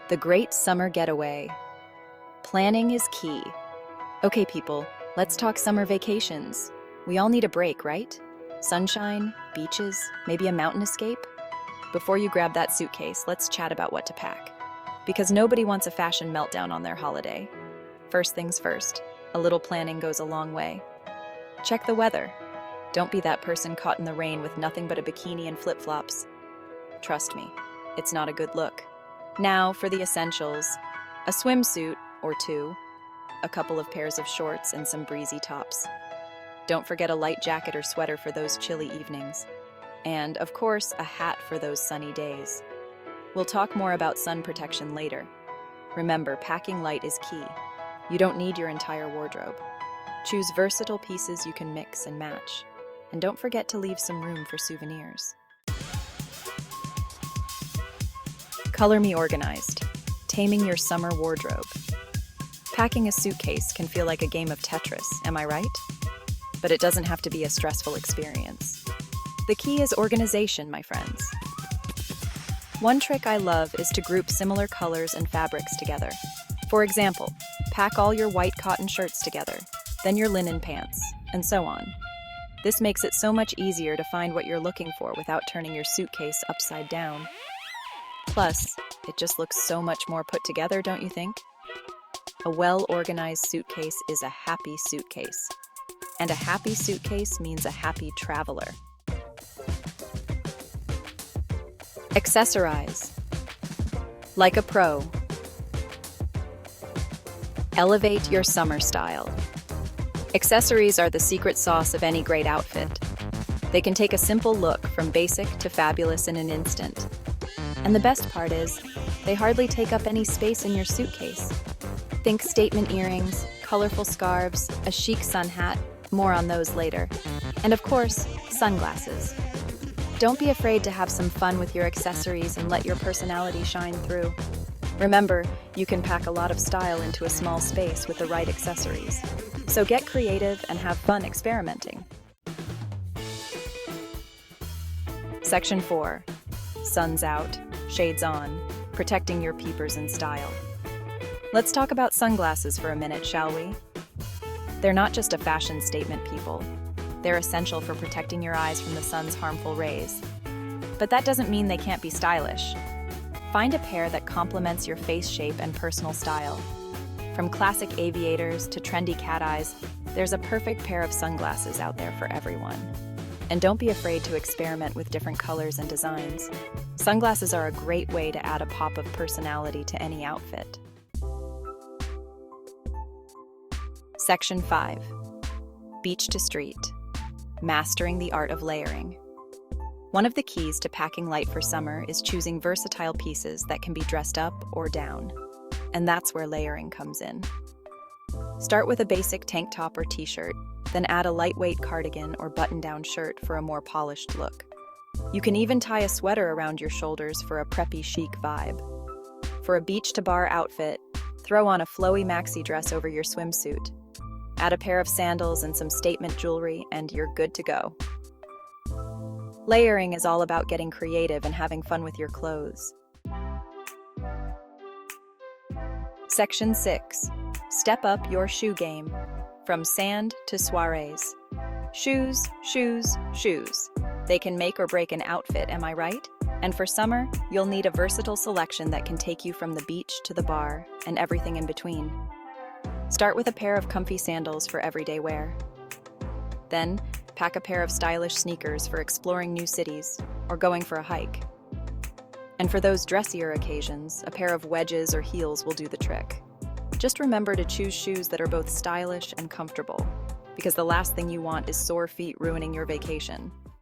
The great summer getaway. Planning is key. Okay, people, let's talk summer vacations. We all need a break, right? Sunshine, beaches, maybe a mountain escape? Before you grab that suitcase, let's chat about what to pack. Because nobody wants a fashion meltdown on their holiday. First things first, a little planning goes a long way. Check the weather. Don't be that person caught in the rain with nothing but a bikini and flip-flops. Trust me, it's not a good look. Now for the essentials. A swimsuit or two, a couple of pairs of shorts and some breezy tops. Don't forget a light jacket or sweater for those chilly evenings. And, of course, a hat for those sunny days. We'll talk more about sun protection later. Remember, packing light is key. You don't need your entire wardrobe. Choose versatile pieces you can mix and match. And don't forget to leave some room for souvenirs. Color me organized. Taming your summer wardrobe. Packing a suitcase can feel like a game of Tetris, am I right? But it doesn't have to be a stressful experience. The key is organization, my friends. One trick I love is to group similar colors and fabrics together. For example, pack all your white cotton shirts together, then your linen pants, and so on. This makes it so much easier to find what you're looking for without turning your suitcase upside down. Plus, it just looks so much more put together, don't you think? A well-organized suitcase is a happy suitcase. And a happy suitcase means a happy traveler. Accessorize. Like a pro. Elevate your summer style. Accessories are the secret sauce of any great outfit. They can take a simple look from basic to fabulous in an instant. And the best part is, they hardly take up any space in your suitcase. Think statement earrings, colorful scarves, a chic sun hat, more on those later. And of course, sunglasses. Don't be afraid to have some fun with your accessories and let your personality shine through. Remember, you can pack a lot of style into a small space with the right accessories. So get creative and have fun experimenting. Section 4. Sun's out, shades on, protecting your peepers in style. Let's talk about sunglasses for a minute, shall we? They're not just a fashion statement, people. They're essential for protecting your eyes from the sun's harmful rays. But that doesn't mean they can't be stylish. Find a pair that complements your face shape and personal style. From classic aviators to trendy cat eyes, there's a perfect pair of sunglasses out there for everyone. And don't be afraid to experiment with different colors and designs. Sunglasses are a great way to add a pop of personality to any outfit. Section 5. Beach to street. Mastering the art of layering. One of the keys to packing light for summer is choosing versatile pieces that can be dressed up or down. And that's where layering comes in. Start with a basic tank top or t-shirt, then add a lightweight cardigan or button-down shirt for a more polished look. You can even tie a sweater around your shoulders for a preppy chic vibe. For a beach-to-bar outfit, throw on a flowy maxi dress over your swimsuit. Add a pair of sandals and some statement jewelry, and you're good to go. Layering is all about getting creative and having fun with your clothes. Section 6. Step up your shoe game. From sand to soirees. Shoes, shoes, shoes. They can make or break an outfit, am I right? And for summer, you'll need a versatile selection that can take you from the beach to the bar and everything in between. Start with a pair of comfy sandals for everyday wear. Then, pack a pair of stylish sneakers for exploring new cities or going for a hike. And for those dressier occasions, a pair of wedges or heels will do the trick. Just remember to choose shoes that are both stylish and comfortable, because the last thing you want is sore feet ruining your vacation.